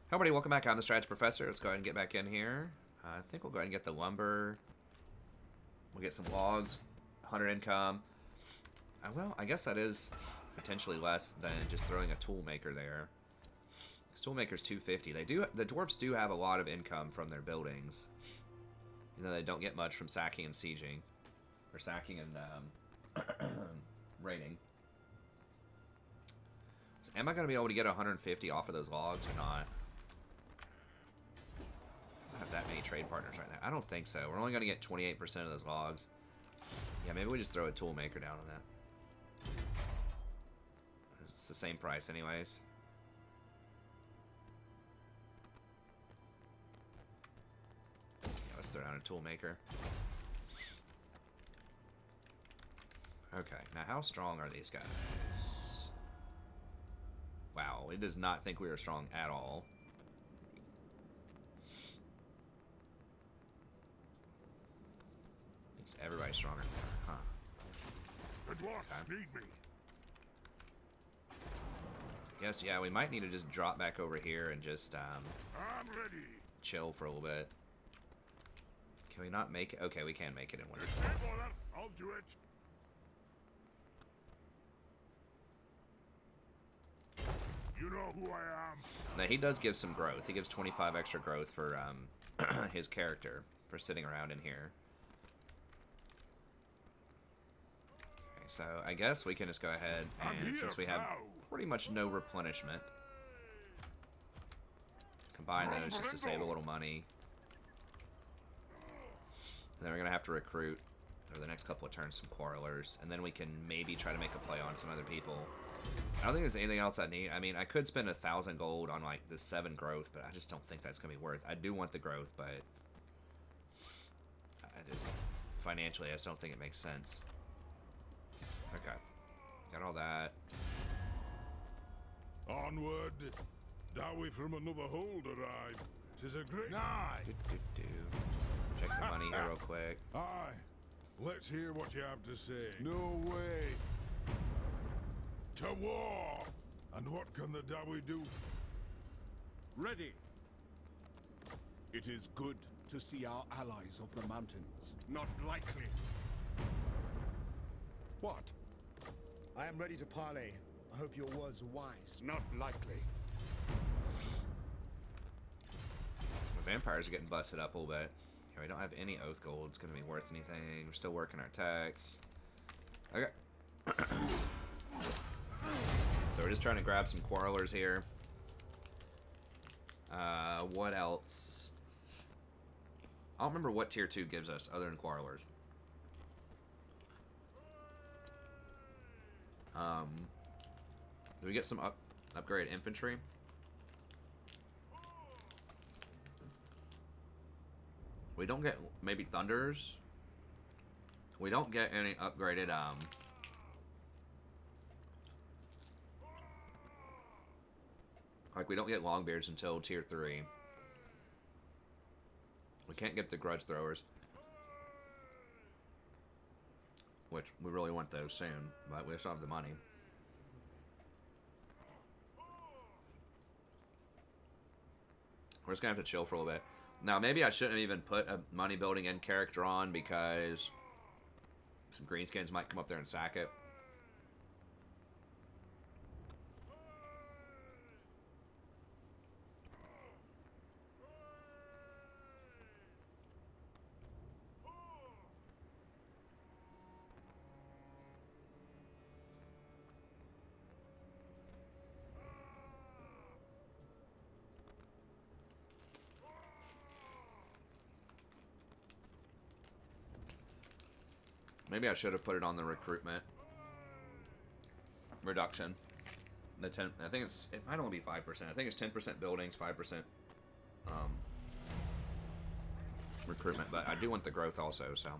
Hey everybody, welcome back. I'm the Strategy Professor. Let's go ahead and get back in here. I think we'll go ahead and get the lumber. We'll get some logs, 100 income. Well, I guess that is potentially less than just throwing a tool maker there. This tool maker's 250. The dwarfs do have a lot of income from their buildings, even though they don't get much from sacking and sieging, or sacking and raiding. So am I going to be able to get 150 off of those logs or not? I have that many trade partners right now. I don't think so. We're only going to get 28% of those logs. Yeah, maybe we just throw a tool maker down on that. It's the same price anyways. Yeah, let's throw down a tool maker. Okay, now how strong are these guys? Wow, it does not think we are strong at all. Everybody's stronger than her, huh? The dwarfs need me. Yes, yeah, we might need to just drop back over here and just I'm ready. chill for a little bit. Can we not make it? Okay, we can make it in winter. Escape order. I'll do it. You know who I am. Now, he does give some growth. He gives 25 extra growth for his character for sitting around in here. So I guess we can just go ahead and, since we have pretty much no replenishment, combine those just to save a little money. And then we're going to have to recruit over the next couple of turns some quarrelers, and then we can maybe try to make a play on some other people. I don't think there's anything else I need. I mean, I could spend 1,000 gold on like the 7 growth, but I just don't think that's going to be worth. I do want the growth, but I just financially I just don't think it makes sense. Okay, got all that. Onward. Dowie from another hold arrived. 'Tis a great Check the money here real quick. Aye. Let's hear what you have to say. No way. To war. And what can the Dowie do? Ready. It is good to see our allies of the mountains. Not likely. What? I am ready to parley. I hope your words are wise. Not likely. The vampires are getting busted up a little bit. Yeah, we don't have any oath gold. It's going to be worth anything. We're still working our tax. Okay. So we're just trying to grab some quarrelers here. What else? I don't remember what tier 2 gives us other than quarrelers. Do we get some upgrade infantry? We don't get maybe thunders. We don't get any upgraded like we don't get longbeards until tier 3. We can't get the grudge throwers, which we really want those soon, but we still have the money. We're just gonna have to chill for a little bit. Now, maybe I shouldn't have even put a money building end character on because some greenskins might come up there and sack it. Maybe I should have put it on the recruitment reduction. The 10. I think it might only be 5%. I think it's 10% buildings, 5% recruitment. But I do want the growth also. So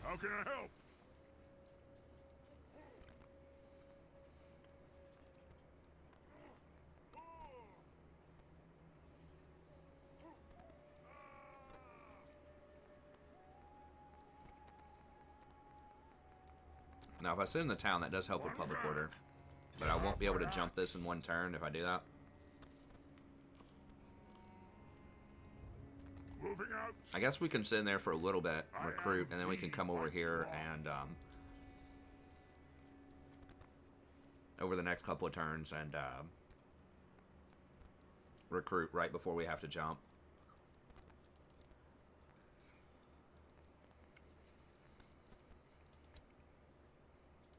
How can I help? Now, if I sit in the town, that does help with public order. But I won't be able to jump this in one turn if I do that. Moving out. I guess we can sit in there for a little bit, recruit, and then we can come over here and over the next couple of turns and recruit right before we have to jump.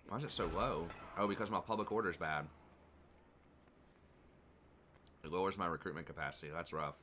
Why is it so low? Oh, because my public order's bad. It lowers my recruitment capacity. That's rough.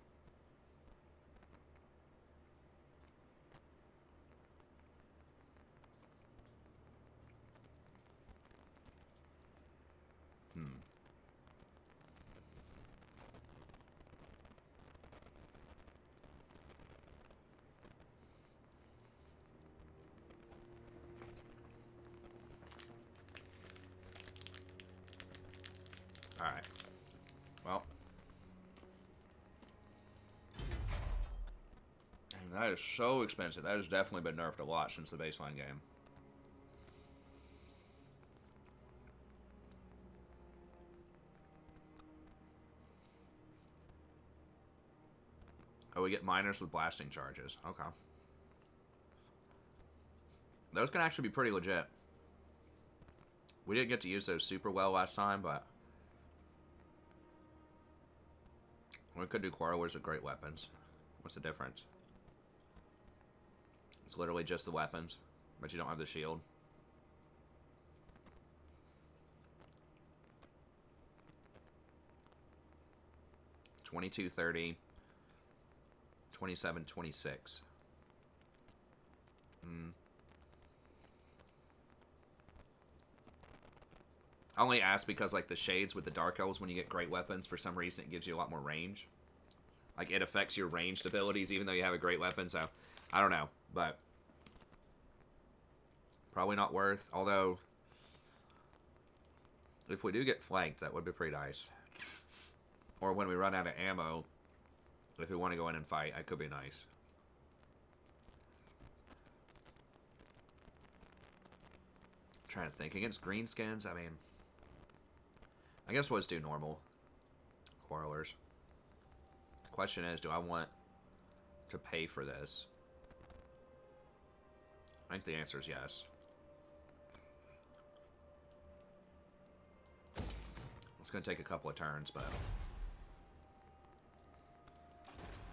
Alright. Well. And that is so expensive. That has definitely been nerfed a lot since the baseline game. Oh, we get minors with blasting charges. Okay. Those can actually be pretty legit. We didn't get to use those super well last time, but we could do quarrelers with great weapons. What's the difference? It's literally just the weapons, but you don't have the shield. $22.30, $27.26. I only ask because, like, the shades with the Dark Elves, when you get great weapons, for some reason it gives you a lot more range. Like, it affects your ranged abilities even though you have a great weapon, so I don't know. But probably not worth, although if we do get flanked, that would be pretty nice. Or when we run out of ammo, if we want to go in and fight, that could be nice. I'm trying to think. Against Greenskins, I mean, I guess we'll just do normal quarrelers. The question is, do I want to pay for this? I think the answer is yes. It's going to take a couple of turns, but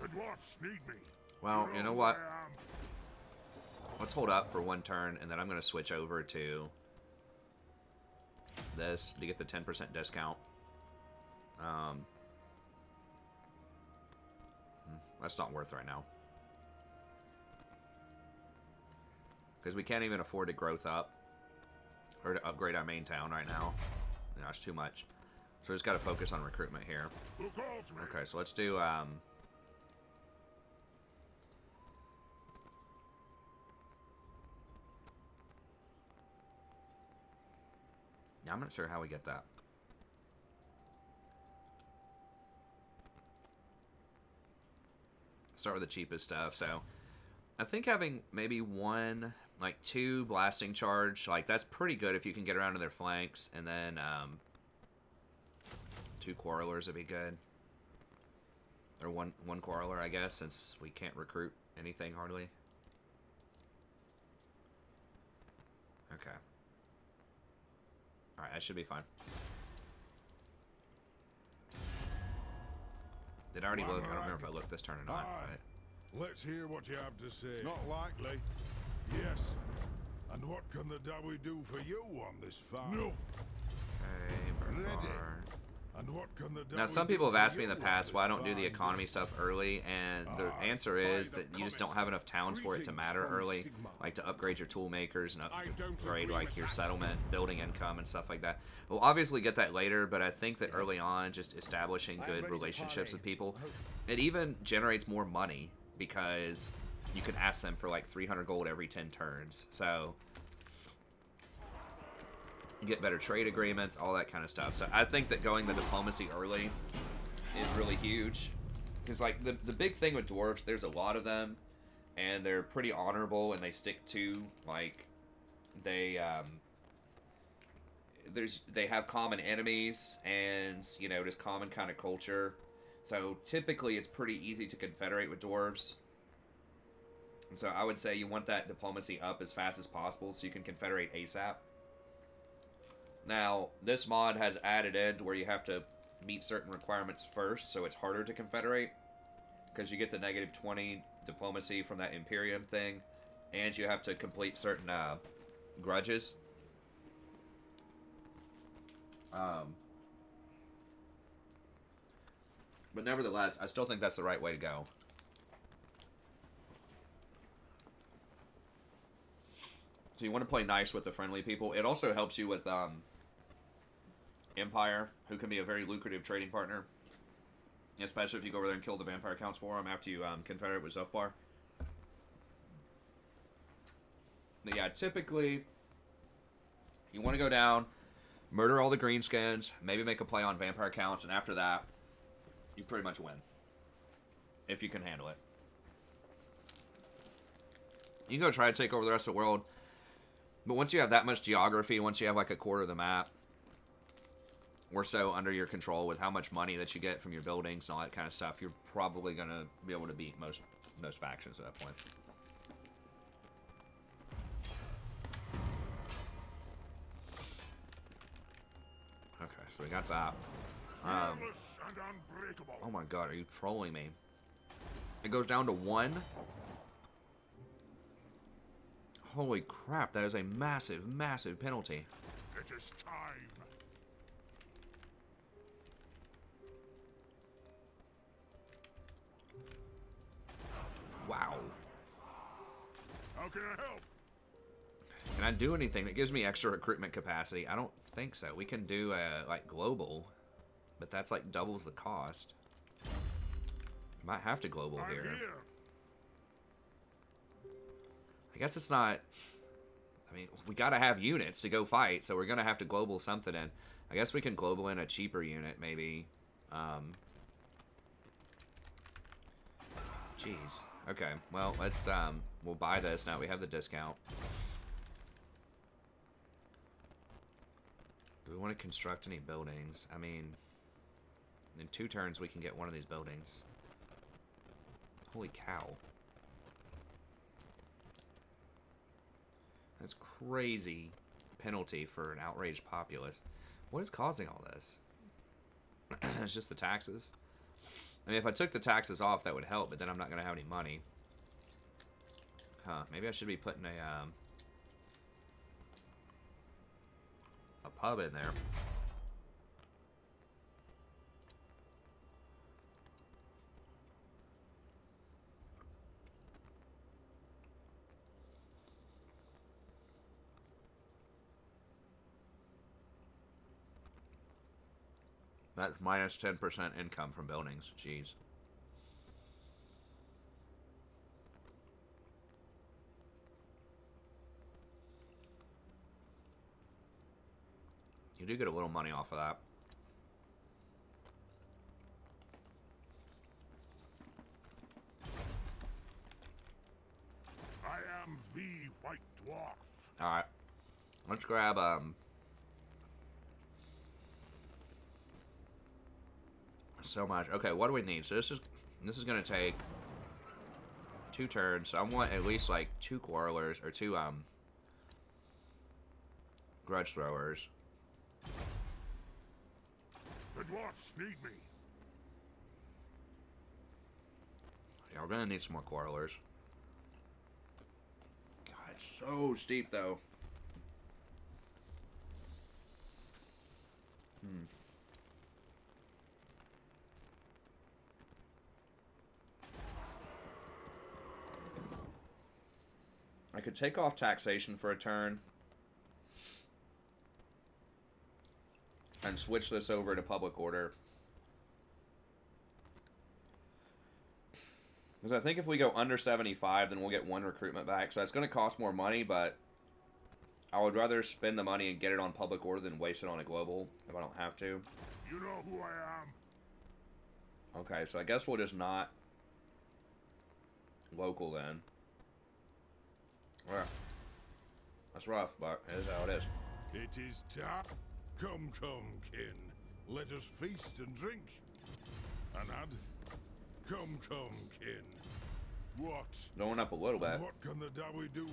The dwarfs need me. well, you know what? where I am. Let's hold up for one turn, and then I'm going to switch over to this to get the 10% discount. That's not worth right now. Because we can't even afford to growth up or to upgrade our main town right now. No, it's too much. So we just got to focus on recruitment here. Who calls me? Okay, so let's do yeah, I'm not sure how we get that. Start with the cheapest stuff. So I think having maybe one, like 2 blasting charge, like that's pretty good if you can get around to their flanks, and then 2 quarrelers would be good, or one quarreler, I guess, since we can't recruit anything hardly. Okay. All right, that should be fine. Did I already look? I don't remember if I looked this turn or not. Aye. But Let's hear what you have to say. Not likely. Yes. And what can the Dawi do for you on this farm? No. okay, Ready. Barbar. And what can the Now, Dawi some do people have for asked me in you the past on why I this don't do the farm? economy stuff early, and the answer is that you just don't have enough towns for it to matter early, like to upgrade your tool makers and upgrade like your settlement, building income and stuff like that. We'll obviously get that later, but I think that early on, just establishing good relationships with people, it even generates more money because you can ask them for like 300 gold every 10 turns. So you get better trade agreements, all that kind of stuff. So I think that going the diplomacy early is really huge. Because, like, the big thing with dwarves, there's a lot of them, and they're pretty honorable, and they stick to, like, they they have common enemies and, you know, just common kind of culture. So typically it's pretty easy to confederate with dwarves. And so I would say you want that diplomacy up as fast as possible so you can confederate ASAP. Now, this mod has added in to where you have to meet certain requirements first, so it's harder to confederate. Because you get the -20 diplomacy from that Imperium thing, and you have to complete certain grudges. But nevertheless, I still think that's the right way to go. So you want to play nice with the friendly people. It also helps you with Empire, who can be a very lucrative trading partner. Especially if you go over there and kill the vampire counts for them after you confederate with Zufbar. But yeah, typically, you want to go down, murder all the Greenskins, maybe make a play on vampire counts, and after that, you pretty much win. If you can handle it. You can go try to take over the rest of the world. But once you have that much geography, once you have like a quarter of the map or so under your control with how much money that you get from your buildings and all that kind of stuff, you're probably going to be able to beat most factions at that point. Okay, so we got that. Fearless and unbreakable. Oh my god, are you trolling me? It goes down to 1? Holy crap, that is a massive, massive penalty. It is time. Wow. How can I help? Can I do anything that gives me extra recruitment capacity? I don't think so. We can do, like, global, but that's, like, doubles the cost. Might have to global I'm here. here. I guess it's not... I mean, we gotta have units to go fight, so we're gonna have to global something in. I guess we can global in a cheaper unit, maybe. Jeez. Okay, well, let's, we'll buy this now. We have the discount. Do we want to construct any buildings? I mean, in 2 turns we can get one of these buildings. Holy cow. That's crazy penalty for an outraged populace. What is causing all this? It's just the taxes. I mean, if I took the taxes off, that would help, but then I'm not going to have any money. Huh, maybe I should be putting a pub in there. That's minus 10% income from buildings. Jeez. You do get a little money off of that. I am the White Dwarf. Alright. Let's grab, so much. Okay, what do we need? So this is gonna take 2 turns. So I want at least like 2 quarrelers or 2 grudge throwers. The dwarfs need me. Yeah, we're gonna need some more quarrelers. God, it's so steep though. I could take off taxation for a turn and switch this over to public order. Because I think if we go under 75, then we'll get 1 recruitment back. So that's going to cost more money, but I would rather spend the money and get it on public order than waste it on a global if I don't have to. You know who I am. Okay, so I guess we'll just not local then. Well, that's rough, but it is how it is. It is time. Come, kin. Let us feast and drink. Anad, come, kin. What? Going up a little bit. What can the Dawi do?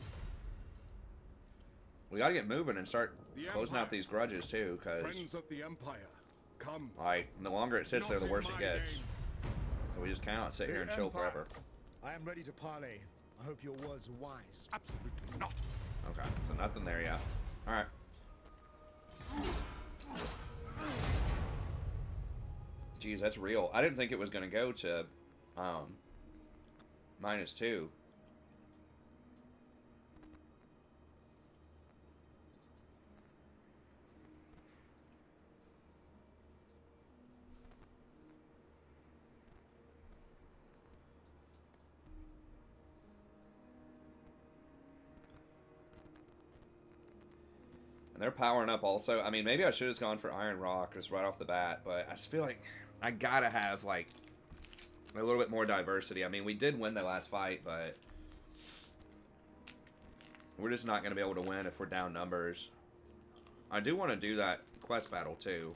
We gotta get moving and start The closing Empire. out these grudges too, because Friends of the Empire, come. like the longer it sits there, the Not in worse it my gets. name. So we just cannot sit here and The chill Empire. forever. I am ready to parley. I hope your words are wise. Absolutely not. Okay, so nothing there yet. All right. Jeez, that's real. I didn't think it was gonna go to -2. And they're powering up also. I mean, maybe I should have gone for Iron Rock just right off the bat, but I just feel like I gotta have, like, a little bit more diversity. I mean, we did win the last fight, but we're just not going to be able to win if we're down numbers. I do want to do that quest battle, too.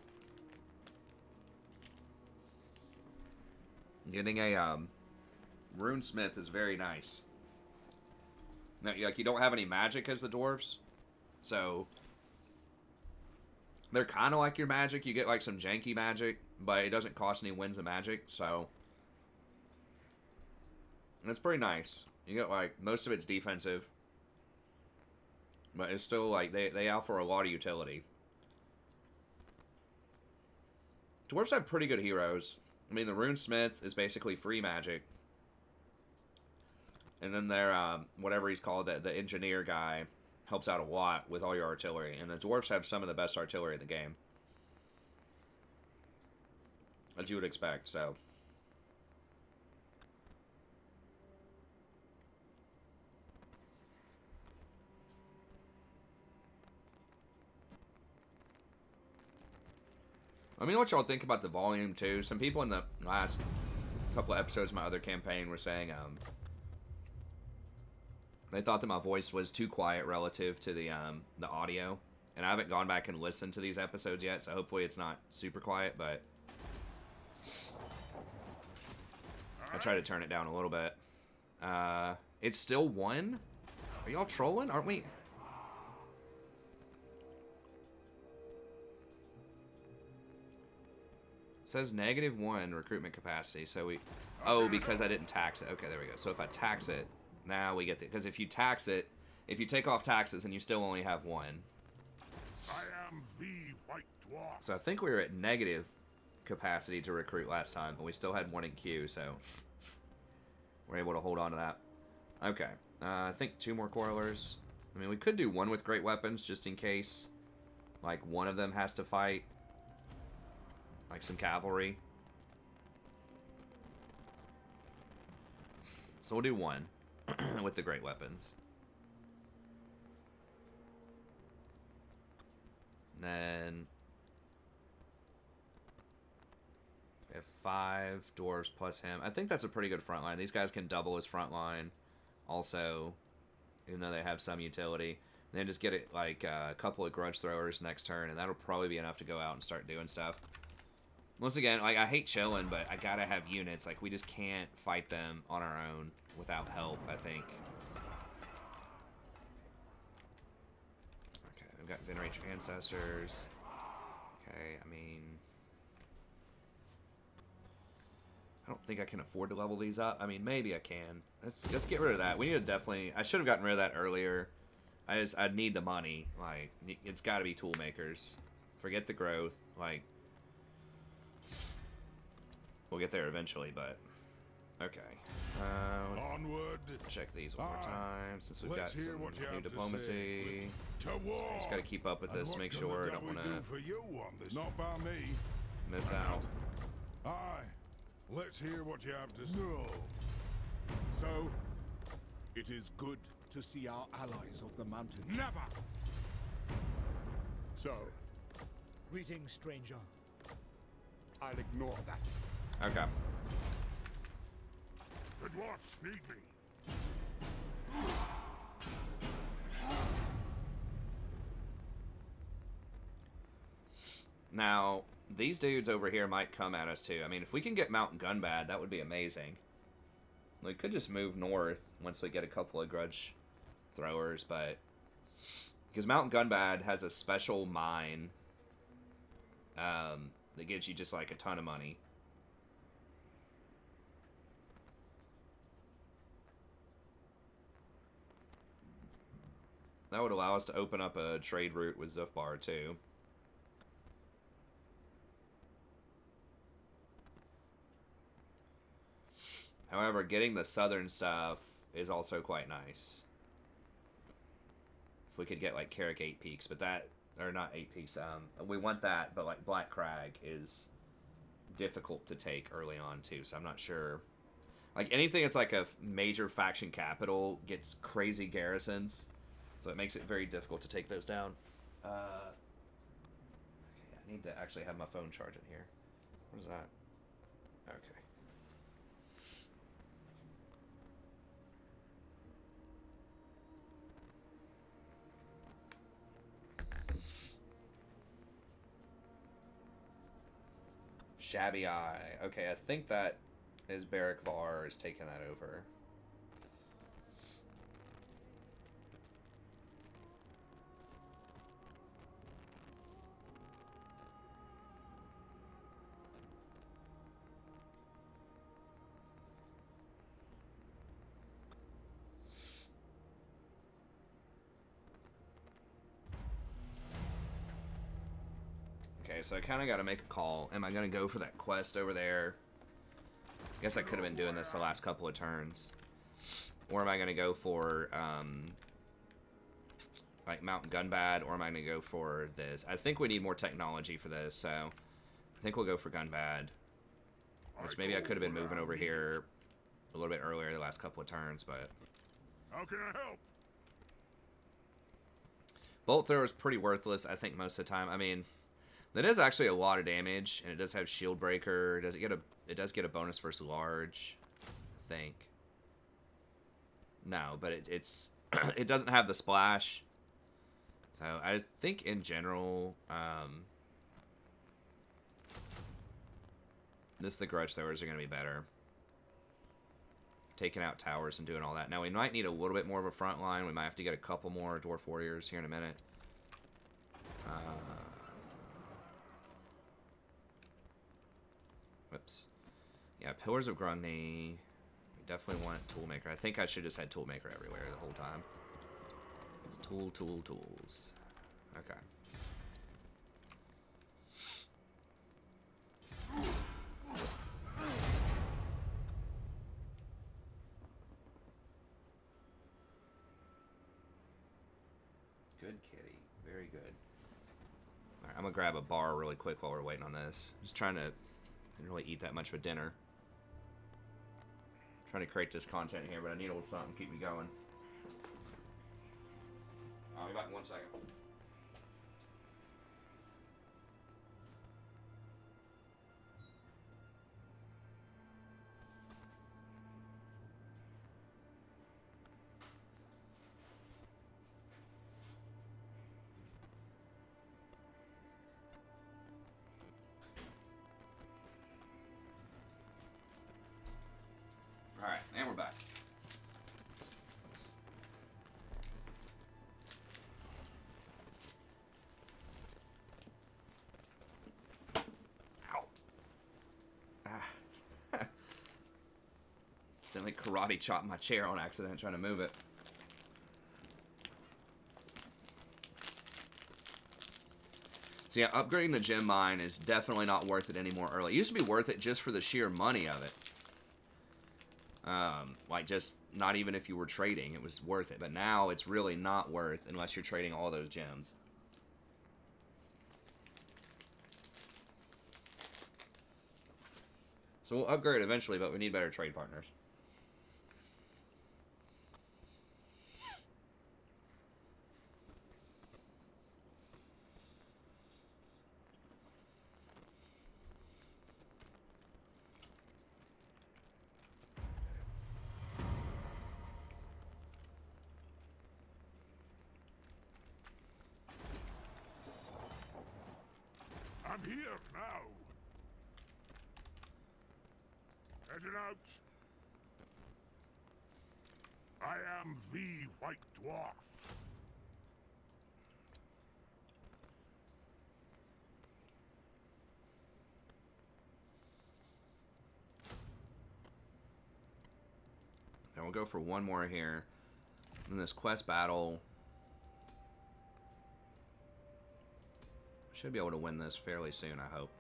Getting a runesmith is very nice. Now, like, you don't have any magic as the dwarves, so they're kind of like your magic. You get like some janky magic, but it doesn't cost any wins of magic, so and it's pretty nice. You get like most of it's defensive, but it's still like they offer a lot of utility. Dwarves have pretty good heroes. I mean, the runesmith is basically free magic, and then their whatever he's called, the engineer guy, helps out a lot with all your artillery. And the dwarves have some of the best artillery in the game, as you would expect, so. Let me know what y'all think about the volume, too. Some people in the last couple of episodes of my other campaign were saying, they thought that my voice was too quiet relative to the audio, and I haven't gone back and listened to these episodes yet, so hopefully it's not super quiet, but I try to turn it down a little bit. It's still 1? Are y'all trolling? Aren't we? It says -1 recruitment capacity, so we... Oh, because I didn't tax it. Okay, there we go. So if I tax it, now we get the... Because if you tax it, if you take off taxes, then you still only have 1. I am the White Dwarf. So I think we were at negative capacity to recruit last time, but we still had 1 in queue, so we're able to hold on to that. Okay, I think 2 more quarrelers. I mean, we could do 1 with great weapons just in case, like, one of them has to fight, like some cavalry. So we'll do 1 with the great weapons. And then we have 5 dwarves plus him. I think that's a pretty good front line. These guys can double his front line also, even though they have some utility. And then just get it like a couple of grudge throwers next turn, and that'll probably be enough to go out and start doing stuff. Once again, like, I hate chilling, but I gotta have units. Like, we just can't fight them on our own without help, I think. Okay, we've got Venerate Your Ancestors. Okay, I mean, I don't think I can afford to level these up. I mean, maybe I can. Let's get rid of that. We need to definitely... I should have gotten rid of that earlier. I need the money. Like, it's got to be tool makers. Forget the growth. Like, we'll get there eventually, but okay. Onward. Check these one more time since we've got Let's hear some what you new have to diplomacy. To So war. I just got to keep up with And this. what Make can sure the I don't Dawi want do to for you on this? Not by me. miss out. Aye. Let's hear what you have to say. No. So, it is good to see our allies of the mountain. Never! So, Greetings, stranger. I'll ignore that. Okay. The dwarfs need me. Now, these dudes over here might come at us too. I mean, if we can get Mount Gunbad, that would be amazing. We could just move north once we get a couple of grudge throwers, but... Because Mount Gunbad has a special mine that gives you just like a ton of money. That would allow us to open up a trade route with Zufbar too. However, getting the southern stuff is also quite nice. If we could get like Carrick 8 Peaks, but that, or not 8 Peaks, we want that, but like Black Crag is difficult to take early on too, so I'm not sure. Like anything that's like a major faction capital gets crazy garrisons, so it makes it very difficult to take those down. Okay, I need to actually have my phone charging here. What is that? Okay. Shabby Eye. Okay, I think that is Barrack Var is taking that over. Okay, so I kind of got to make a call. Am I going to go for that quest over there? I guess I could have been doing this the last couple of turns. Or am I going to go for, like, Mount Gunbad? Or am I going to go for this? I think we need more technology for this, so I think we'll go for Gunbad. Which maybe I could have been moving over here a little bit earlier the last couple of turns, but... How can I help? Bolt Thrower is pretty worthless, I think, most of the time. I mean... That is actually a lot of damage, and it does have Shield Breaker. It does get a bonus versus large, I think. No, but it's it doesn't have the splash. So I think in general, the grudge throwers are going to be better. Taking out towers and doing all that. Now we might need a little bit more of a front line. We might have to get a couple more Dwarf Warriors here in a minute. Whoops. Yeah, Pillars of Grungni. We definitely want Toolmaker. I think I should just had Toolmaker everywhere the whole time. It's tools. Okay. Good kitty. Very good. Alright, I'm gonna grab a bar really quick while we're waiting on this. Just trying to... Didn't really eat that much of a dinner. I'm trying to create this content here, but I need a little something to keep me going. I'll be back in 1 second. Alright, and we're back. Ow. Accidentally karate chopped my chair on accident trying to move it. So yeah, upgrading the gem mine is definitely not worth it anymore early. It used to be worth it just for the sheer money of it. Like just not even if you were trading, it was worth it. But now it's really not worth unless you're trading all those gems. So we'll upgrade eventually, but we need better trade partners. I'm here now. Heading out. I am the White Dwarf. And we'll go for one more here. In this quest battle, should be able to win this fairly soon, I hope.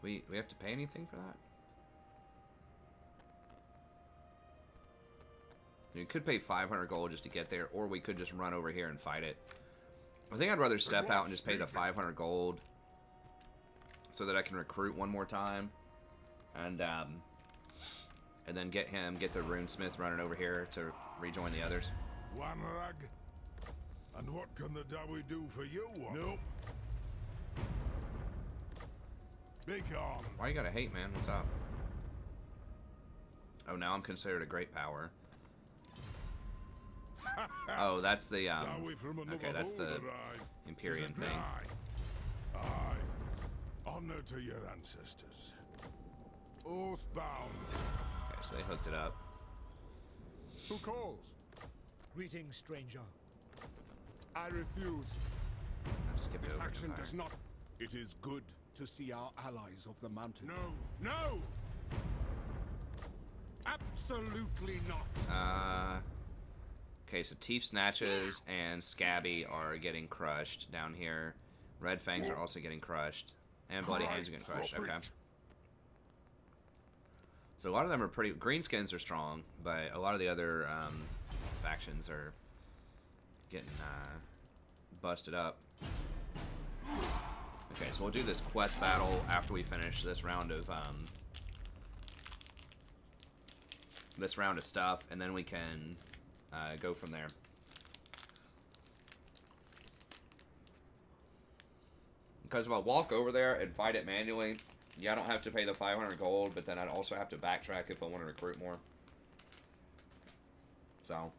We have to pay anything for that? You could pay 500 gold just to get there, or we could just run over here and fight it. I think I'd rather step out and just pay the 500 gold so that I can recruit one more time, and then get the runesmith running over here to rejoin the others. One rag. And what can the Dawi do for you? Nope. Be gone. Why you gotta hate, man? What's up? Oh, now I'm considered a great power. Oh, that's the okay, that's the Empyrean thing. Aye. Honor to your ancestors. Oathbound. Okay, so they hooked it up. Who calls? Greetings, stranger. I refuse. I'll skip it This over action to does there. not. It is good to see our allies of the mountain. No, no! Absolutely not. Okay, so Teeth Snatches and Scabby are getting crushed down here. Red Fangs are also getting crushed. And Bloody Hands are getting crushed, okay. So a lot of them are pretty... Greenskins are strong, but a lot of the other factions are getting busted up. Okay, so we'll do this quest battle after we finish this round of stuff, and then we can go from there. Because if I walk over there and fight it manually, yeah, I don't have to pay the 500 gold, but then I'd also have to backtrack if I want to recruit more. So,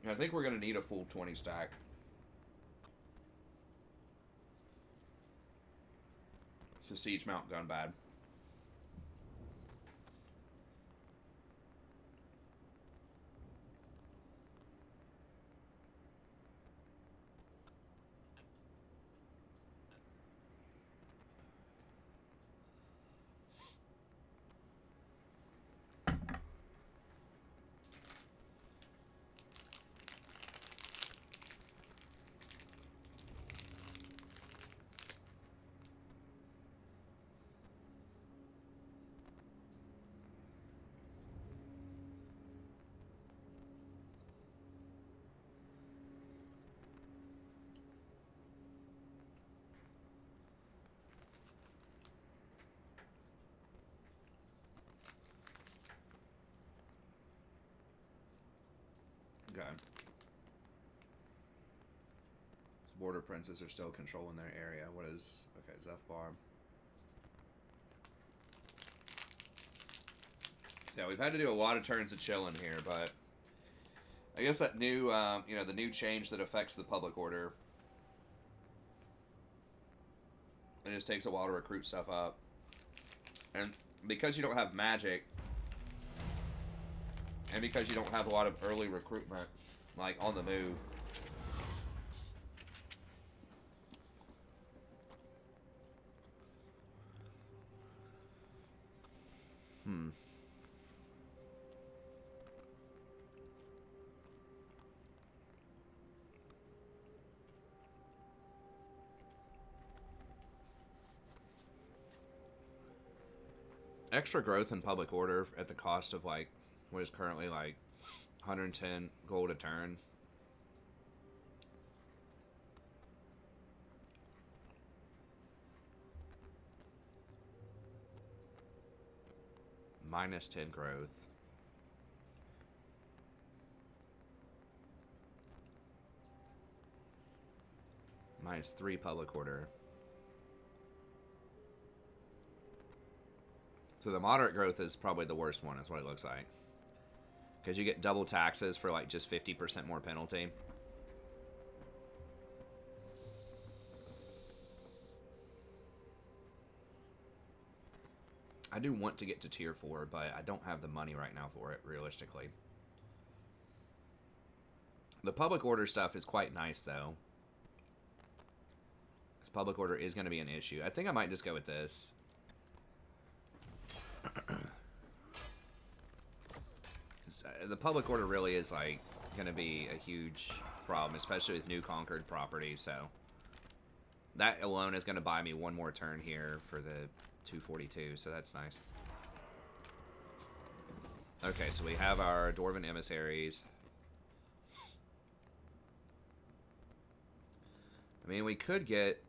I think we're going to need a full 20 stack. To siege Mount Gun bad. Okay. So border princes are still controlling their area. What is... Okay, Zepbar. Yeah, we've had to do a lot of turns of chilling here, but... I guess that new, the new change that affects the public order... It just takes a while to recruit stuff up. And because you don't have magic... And because you don't have a lot of early recruitment, like, on the move. Extra growth in public order at the cost of, like, what is currently like 110 gold a turn. Minus 10 growth. Minus 3 public order. So the moderate growth is probably the worst one, is what it looks like. Because you get double taxes for like just 50% more penalty. I do want to get to tier 4, but I don't have the money right now for it, realistically. The public order stuff is quite nice, though. Because public order is going to be an issue. I think I might just go with this. The public order really is, like, going to be a huge problem, especially with new conquered properties, so... That alone is going to buy me one more turn here for the 242, so that's nice. Okay, so we have our Dwarven emissaries. I mean, we could get...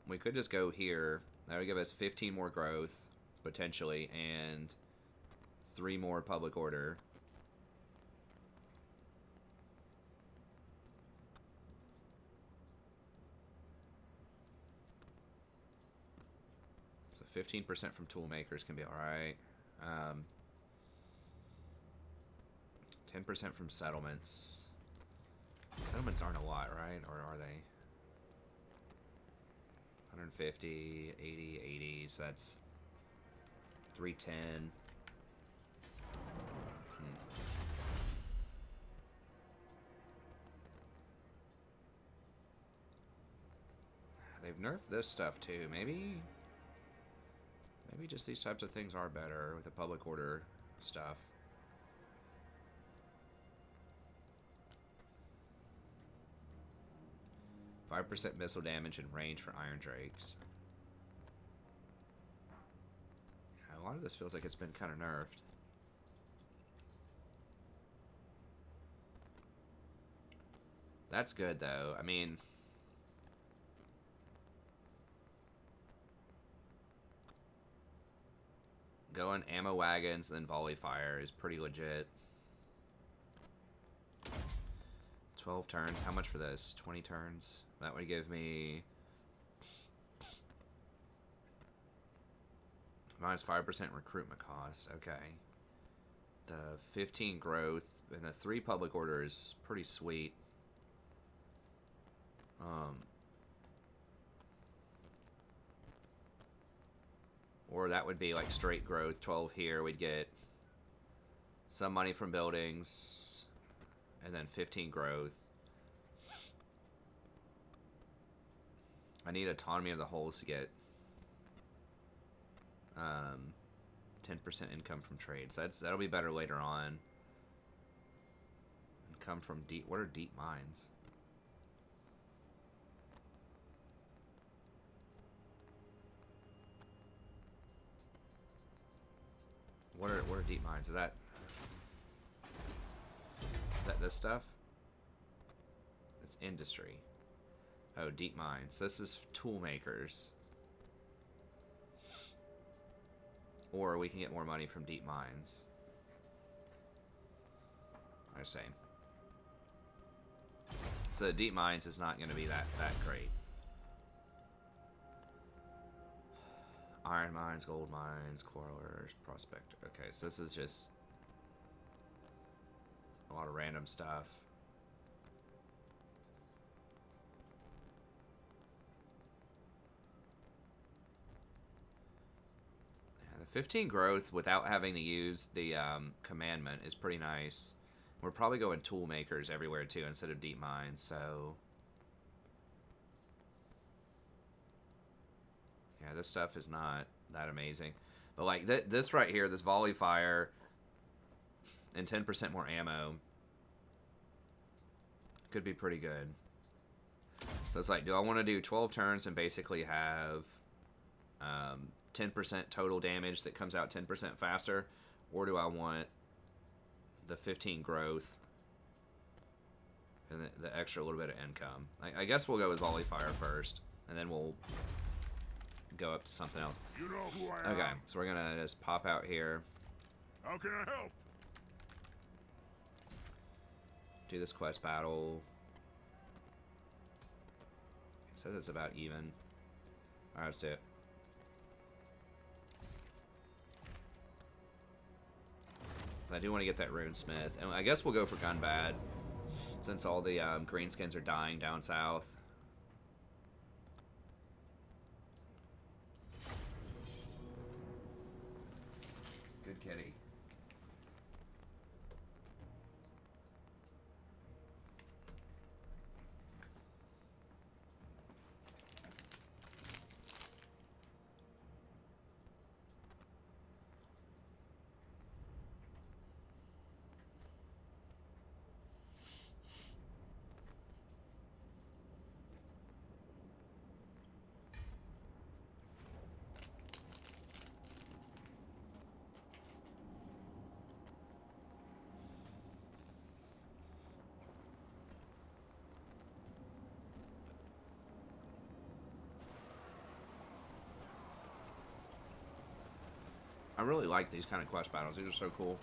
we could just go here. That would give us 15 more growth, potentially, and 3 more public order. So 15% from tool makers can be alright. 10% from settlements. Settlements aren't a lot, right? Or are they? 150, 80, 80, so that's 310. They've nerfed this stuff too. Maybe just these types of things are better with the public order stuff. %5 missile damage and range for Iron Drakes. Yeah, a lot of this feels like it's been kind of nerfed. That's good, though. I mean... Going ammo wagons and then volley fire is pretty legit. 12 turns. How much for this? 20 turns. That would give me... minus 5% recruitment cost. Okay. The 15 growth and the 3 public order is pretty sweet. Or that would be like straight growth. 12 here. We'd get some money from buildings. And then 15 growth. I need autonomy of the holes to get 10% income from trade. So that'll be better later on. Income from deep... What are deep mines? What are deep mines? Is that this stuff? It's industry. Oh, deep mines. This is tool makers. Or we can get more money from deep mines. I say. So deep mines is not going to be that great. Iron mines, gold mines, quarrelers, prospector. Okay, so this is just a lot of random stuff. Yeah, the 15 growth without having to use the commandment is pretty nice. We're probably going tool makers everywhere too instead of deep mines, so... Yeah, this stuff is not that amazing. But like this right here, this volley fire and 10% more ammo could be pretty good. So it's like, do I want to do 12 turns and basically have 10% total damage that comes out 10% faster? Or do I want the 15 growth and the extra little bit of income? I guess we'll go with volley fire first, and then we'll go up to something else. You know who I am. Okay, so we're gonna just pop out here. How can I help? Do this quest battle. It says it's about even. Alright, let's do it. I do want to get that runesmith, and I guess we'll go for gun bad, since all the greenskins are dying down south. Good kitty. I really like these kind of quest battles. These are so cool.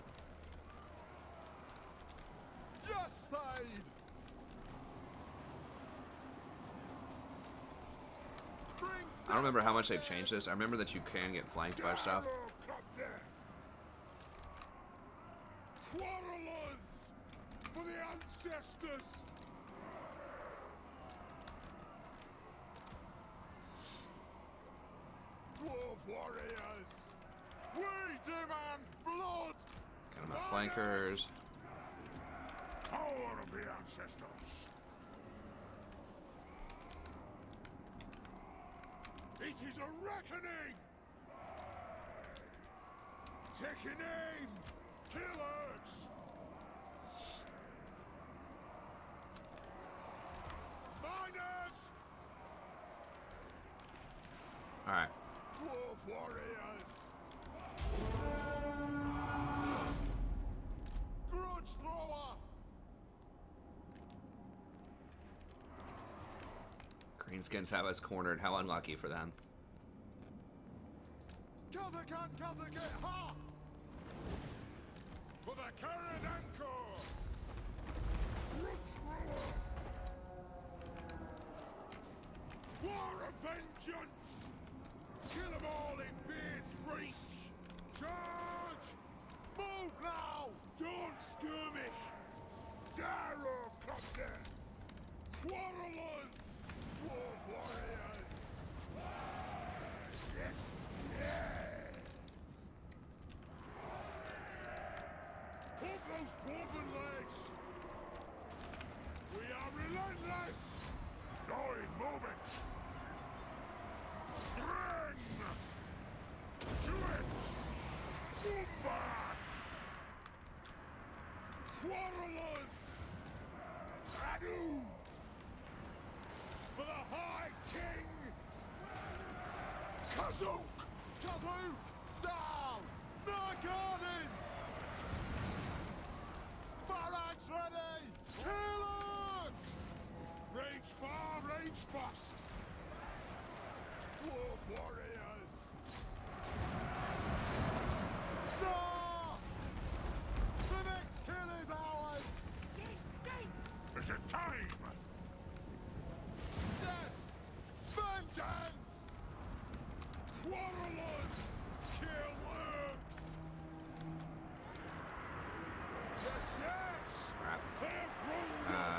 Yes, Thane! I don't remember how much they've changed this. I remember that you can get flanked by stuff. Quarrelers for the ancestors! Dwarf warriors! We demand blood! Got enough flankers. Power of the ancestors! It is a reckoning! Taking aim! Killers! Miners! Alright. Dwarf warriors! Grudge thrower! Greenskins have us cornered. How unlucky for them. Kazakan Kazakit ha! For the Carrot Anchor! Grudge thrower! War of vengeance! Kill them all in Beard's reach! Charge! Move now! Don't skirmish! Darrow Cluster! Quarrelers! Dwarf warriors! Yes! Yes! Hold those dwarven legs! We are relentless! Nine moments! Bring! To it! Move back! Quarrelers! Adieu! For the High King! Kazook! Kazook! Down! Nargarden! Barracks ready! Killers! Range far, range fast! Dwarf warriors! Sir! The next kill is ours! Is it time? Yes! Vengeance! Quarrelers! Kill orcs! Yes, yes! Crap. They've wronged us!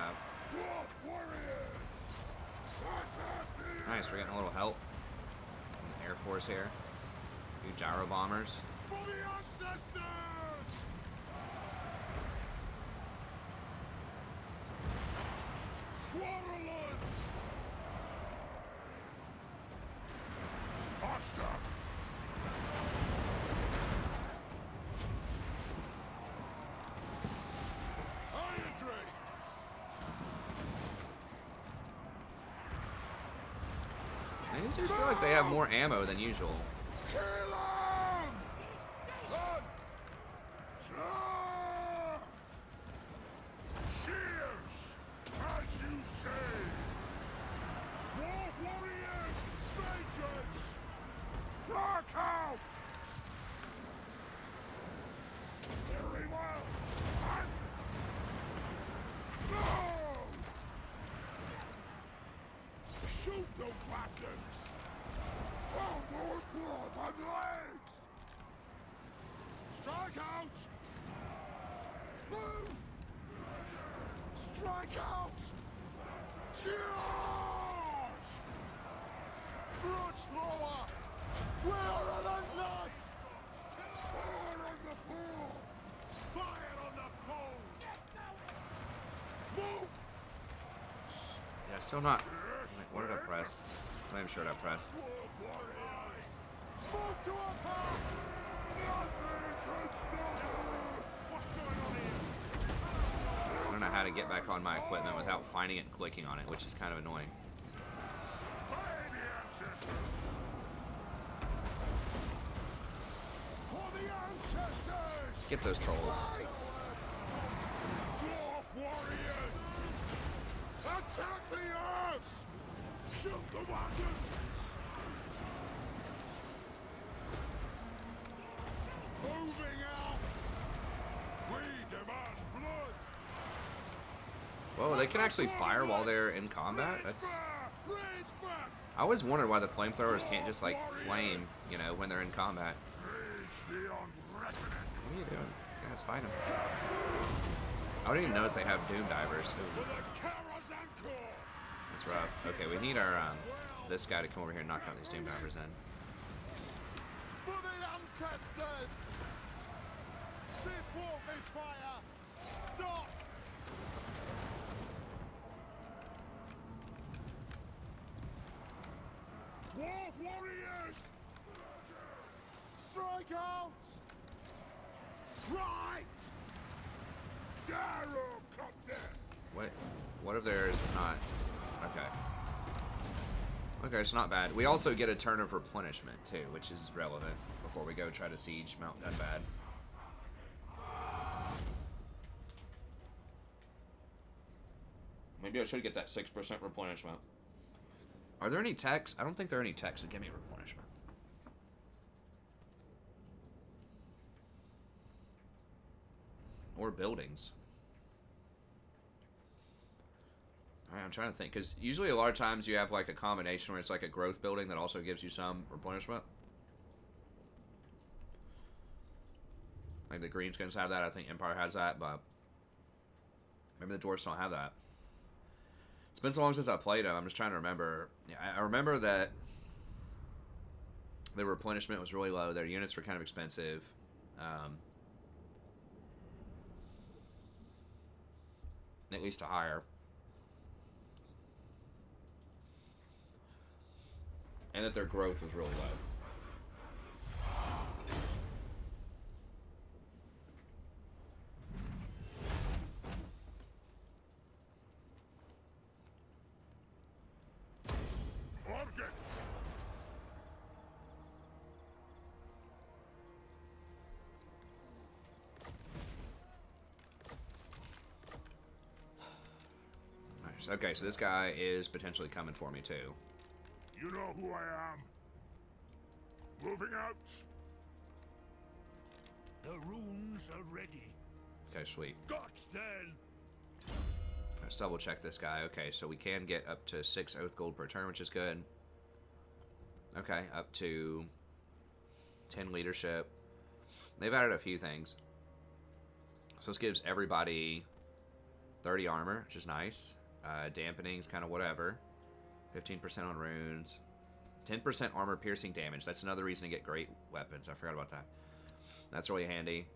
Dwarf warriors! Attack the Nice, we're getting a little help from the Air Force here. A few gyro bombers. For the ancestors! Quarrelers! Pasta! Iron drakes! These dudes feel like they have more ammo than usual. Kill 'em! Run! Ah! Cheers! As you say! Dwarf warriors! Vengeance! Rock out! Very well! And... No! Shoot those bastards! Oh, those dwarf and legs! Strike out! Move! Strike out! Charge! Blood thrower! We are relentless! Fire on the foe! Fire on the foe! Move! Yeah, still not. Like, what did I press? I'm not even sure what I pressed. Dwarf warriors! Move to attack! Nothing can stop us! What's going on here? I don't know how to get back on my equipment without finding it and clicking on it, which is kind of annoying. By the ancestors! For the ancestors! Get those trolls. Fight! Dwarf warriors! Attack the earth! Shoot the wagons! Moving out! We demand blood! Whoa, they can actually fire while they're in combat? That's... Rage fast! I always wondered why the flamethrowers can't just, like, flame, you know, when they're in combat. Rage beyond reckoning! What are you doing? You guys fight them. I didn't even notice they have doom divers. For Ooh, the Karazhan Corps! that's rough. Okay, we need our, this guy to come over here and knock out these doom divers in. For the ancestors! This won't misfire! Stop! Dwarf warriors! Strike out! Right! Gyrocopter! What if theirs is not... Okay. Okay, it's not bad. We also get a turn of replenishment, too, which is relevant before we go try to siege Mount Dunbad. Maybe I should get that 6% replenishment. Are there any techs? I don't think there are any techs that give me replenishment. Or buildings. Alright, I'm trying to think. Because usually a lot of times you have like a combination where it's like a growth building that also gives you some replenishment. Like the Greenskins have that. I think Empire has that. But maybe the Dwarfs don't have that. It's been so long since I played them. I'm just trying to remember. Yeah, I remember that the replenishment was really low. Their units were kind of expensive. At least to hire. And that their growth was really low. Organs! Nice. Okay, so this guy is potentially coming for me too. You know who I am. Moving out. The runes are ready. Okay, sweet. Gots then. Let's double check this guy. Okay, so we can get up to 6 oath gold per turn, which is good. Okay, up to 10 leadership. They've added a few things. So this gives everybody 30 armor, which is nice. Dampening is kind of whatever. 15% on runes. 10% armor piercing damage. That's another reason to get great weapons. I forgot about that. That's really handy.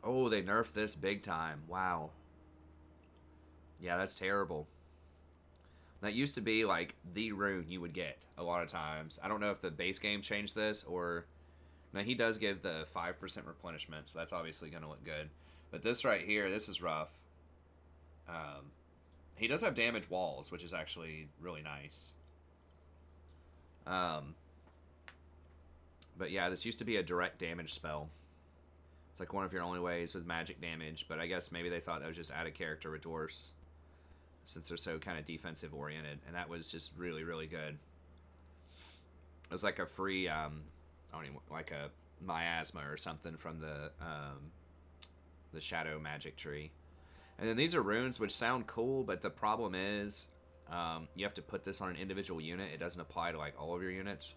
Oh, they nerfed this big time. Wow. Yeah, that's terrible. That used to be like the rune you would get a lot of times. I don't know if the base game changed this or... Now, he does give the 5% replenishment, so that's obviously going to look good. But this right here, this is rough. He does have damage walls, which is actually really nice. But yeah, this used to be a direct damage spell. It's like one of your only ways with magic damage, but I guess maybe they thought that was just added character with Dwarfs, since they're so kind of defensive oriented, and that was just really, really good. It was like a free, I don't even, like a miasma or something from the shadow magic tree. And then these are runes, which sound cool, but the problem is you have to put this on an individual unit. It doesn't apply to like all of your units.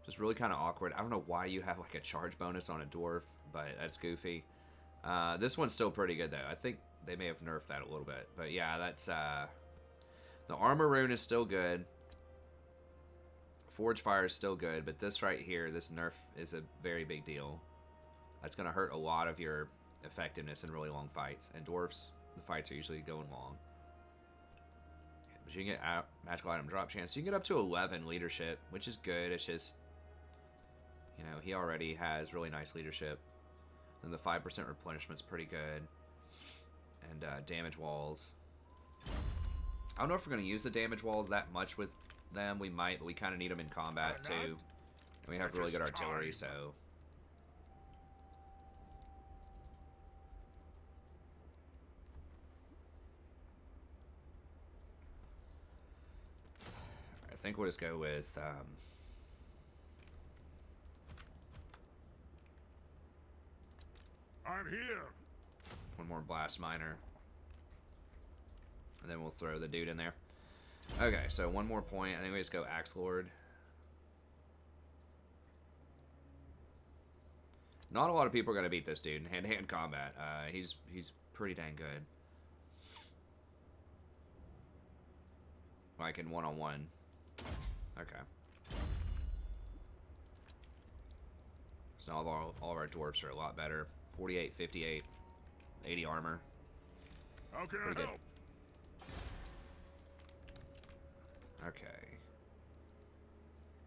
Just really kind of awkward. I don't know why you have like a charge bonus on a dwarf, but that's goofy. This one's still pretty good though. I think they may have nerfed that a little bit. But yeah, that's the armor rune is still good. Forge fire is still good, but this right here, this nerf is a very big deal. That's going to hurt a lot of your effectiveness in really long fights. And dwarfs, the fights are usually going long. But you can get magical item drop chance. You can get up to 11 leadership, which is good. It's just, you know, he already has really nice leadership. And the 5% replenishment's pretty good. And damage walls. I don't know if we're going to use the damage walls that much with them. We might, but we kind of need them in combat too. And we have really good artillery, so. I think we'll just go with I'm here. one more blast miner. And then we'll throw the dude in there. Okay, so one more point. I think we just go Axe Lord. Not a lot of people are going to beat this dude in hand-to-hand combat. He's pretty dang good. Like in one-on-one. Okay. So all of our dwarfs are a lot better. 48, 58, 80 armor. How can Pretty I good. help? Okay.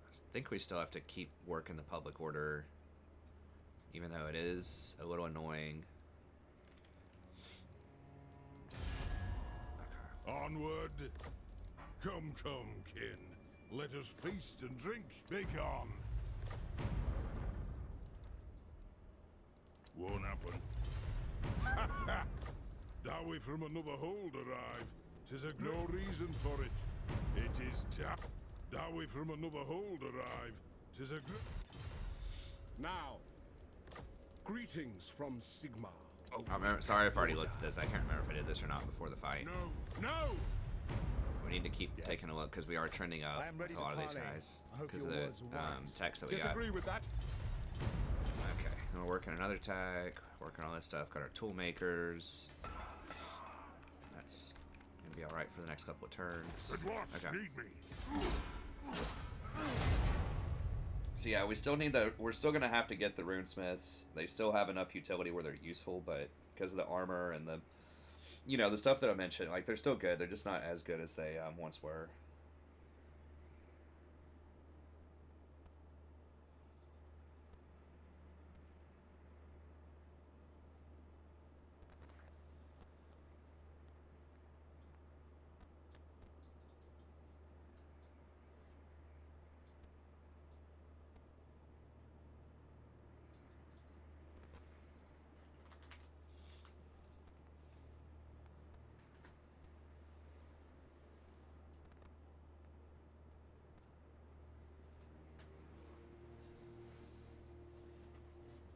I think we still have to keep working the public order, even though it is a little annoying. Okay. Onward. Come, kin. Let us feast and drink. Begone. Won't happen. Ha ha! Dowie from another hold arrive. 'Tis a no reason for it. It is Dowie from another hold arrive. 'Tis a Now, greetings from Sigmar. Oh, Sorry if I already looked at this. I can't remember if I did this or not before the fight. no! We need to keep taking a look because we are trending up I am ready with a lot to of these parley. guys I hope because of your the words were wise. text that we got. Disagree with that? Okay, and we're working another tag, working on this stuff. Got our tool makers. That's gonna be all right for the next couple of turns. The dwarfs Okay. need me. So yeah, we still need the. We're still gonna have to get the runesmiths. They still have enough utility where they're useful, but because of the armor and the, you know, the stuff that I mentioned, like they're still good. They're just not as good as they once were.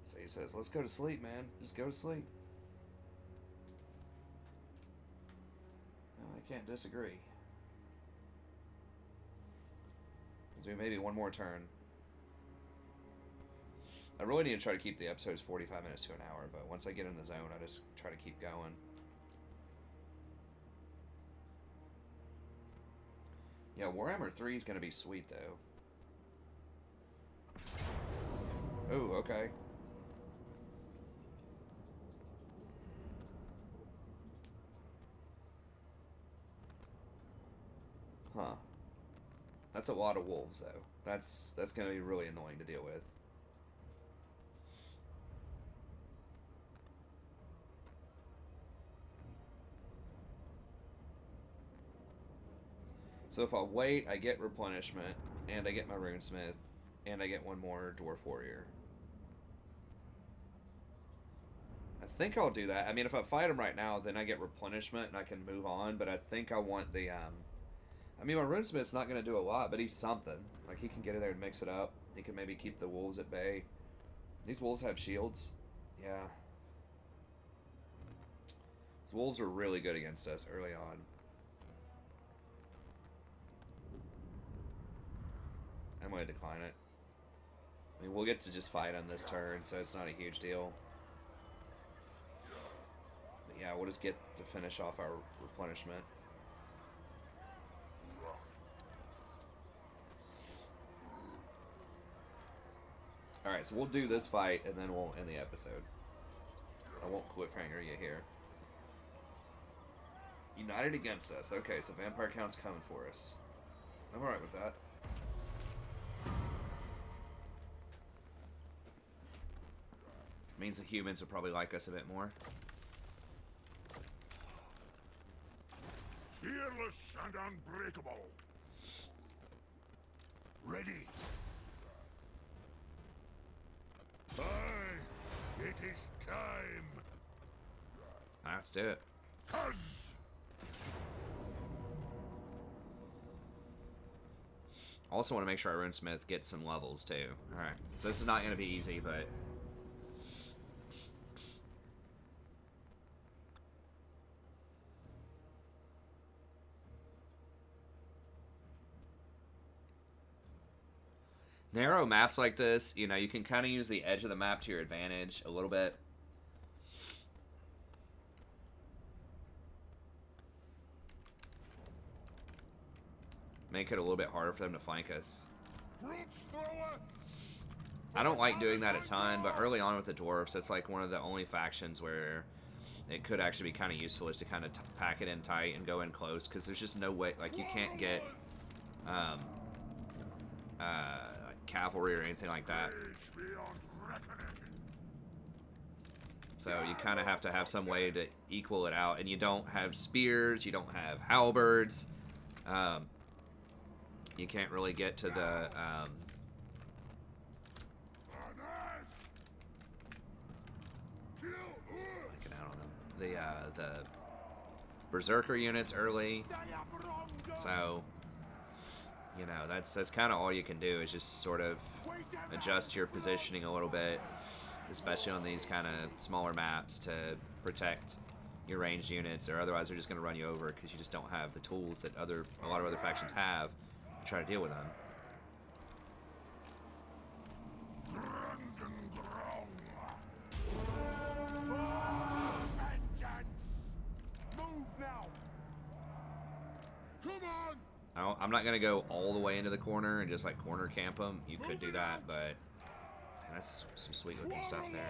So he says, "Let's go to sleep, man. Just go to sleep." Oh, I can't disagree. Let's do maybe one more turn. I really need to try to keep the episodes 45 minutes to an hour, but once I get in the zone, I just try to keep going. Yeah, Warhammer 3 is going to be sweet, though. Oh, okay. Huh. That's a lot of wolves, though. That's going to be really annoying to deal with. So if I wait, I get replenishment, and I get my runesmith, and I get one more dwarf warrior. I think I'll do that. I mean, if I fight him right now, then I get replenishment and I can move on, but I think I want the, I mean, my runesmith's not going to do a lot, but he's something. Like, he can get in there and mix it up. He can maybe keep the wolves at bay. These wolves have shields. Yeah. These wolves are really good against us early on. I'm going to decline it. I mean, we'll get to just fight on this turn, so it's not a huge deal. But yeah, we'll just get to finish off our replenishment. Alright, so we'll do this fight, and then we'll end the episode. I won't cliffhanger you here. United against us. Okay, so Vampire Count's coming for us. I'm alright with that. Means the humans will probably like us a bit more. Fearless and unbreakable. Ready. Aye, it is time. Alright, let's do it. Cuz. Also want to make sure our Runesmith gets some levels too. Alright, so this is not going to be easy, but... Narrow maps like this, you know, you can kind of use the edge of the map to your advantage a little bit. Make it a little bit harder for them to flank us. I don't like doing that a ton, but early on with the Dwarfs, it's like one of the only factions where it could actually be kind of useful is to kind of pack it in tight and go in close, because there's just no way, like you can't get cavalry or anything like that. So you kind of have to have some way to equal it out, and you don't have spears, you don't have halberds. You can't really get to the the berserker units early. So you know, that's kind of all you can do is just sort of adjust your positioning a little bit, especially on these kind of smaller maps, to protect your ranged units, or otherwise they're just going to run you over because you just don't have the tools that a lot of other factions have to try to deal with them. Move now. Come on. I'm not going to go all the way into the corner and just like corner camp them. You could do that, but man, that's some sweet looking stuff there.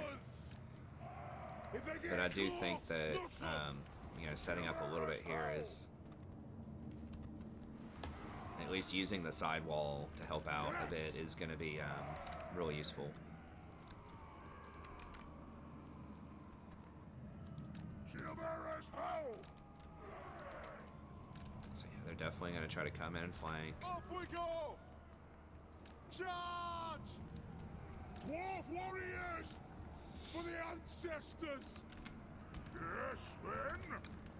But I do think that you know, setting up a little bit here is at least using the sidewall to help out a bit is going to be really useful. So yeah, they're definitely going to try to come in and flank. Off we go! Charge! Dwarf warriors! For the ancestors! Yes, men!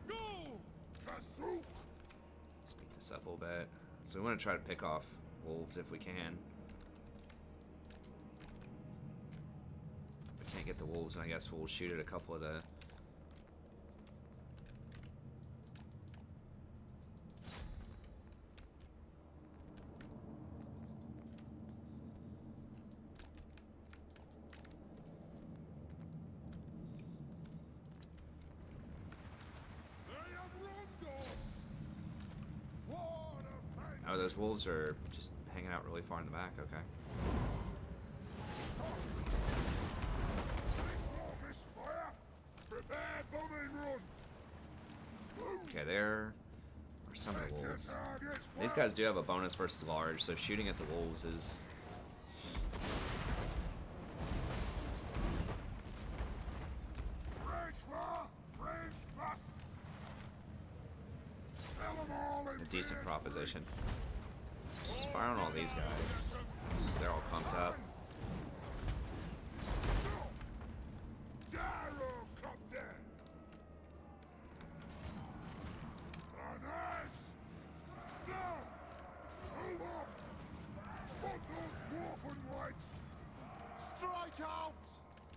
Go! Kasuk! Speed this up a little bit. So we want to try to pick off wolves if we can. If we can't get the wolves, and I guess we'll shoot at a couple of the... Oh, those wolves are just hanging out really far in the back, okay. Okay, there are some of the wolves. These guys do have a bonus versus large, so shooting at the wolves is... a decent proposition. Just fire on all these guys. They're all pumped up. Strike out!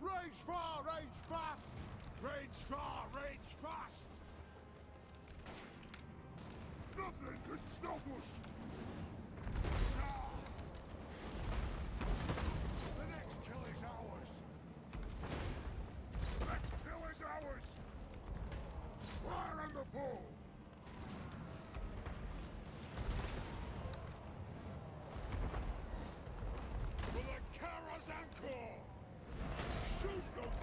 Range far, range fast! Range far, range fast! Nothing can stop us!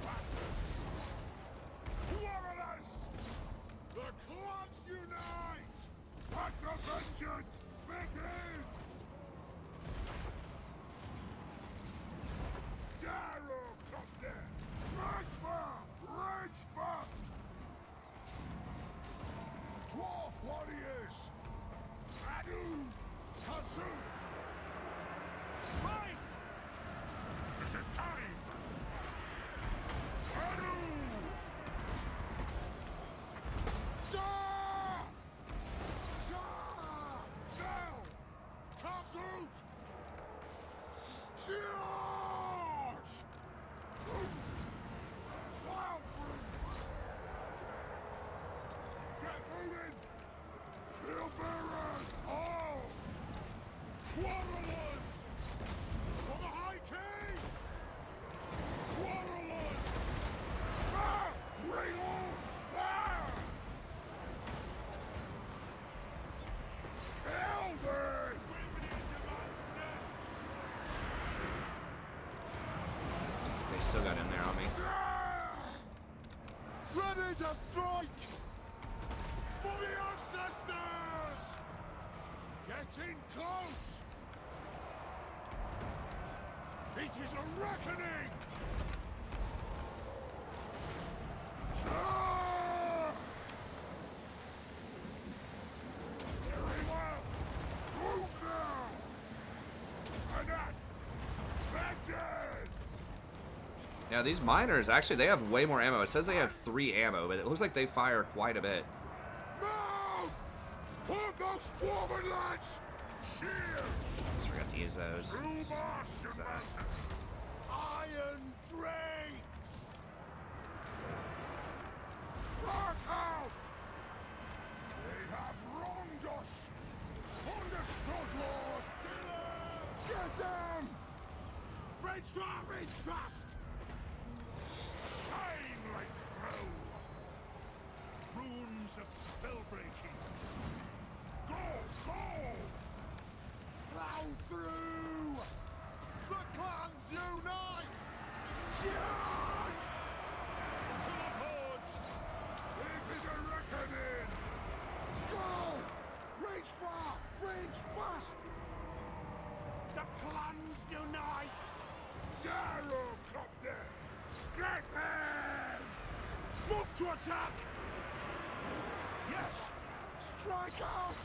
patterns. Warriors! The clans unite! Let the vengeance begin! Darrow Copter! Rage far! Rage fast! Dwarf warriors! Adu! Kazu! Fight! Is it time? Adu! Za! Za! Now! Kazu! Charge! Wow! Get moving! Shield bearers! All! Quarrelers! For the High King! Quarrelers! Ah! Reload! Fire! Kill them! They still got in there on me. Ready to strike! For the ancestors! Getting close! It is a reckoning! Ah! Very well! Move now! And that! Vengeance! Now these miners, actually, they have way more ammo. It says they have 3 ammo, but it looks like they fire quite a bit. Move! Put those dwarven lads! Shields! Just forgot to use those. Through marsh and So- mountain! Iron drakes! Rock out! They have wronged us! Understood, Lord! Get them! Rage fast! Rage fast! Shine like glow! Runes of spell-breaking! Go! Go! Plow through! The clans unite! Charge! To the forge! It is a reckoning! Go! Rage far! Rage fast! The clans unite! Darrow Copter! Get them! Move to attack! Yes! Strike out!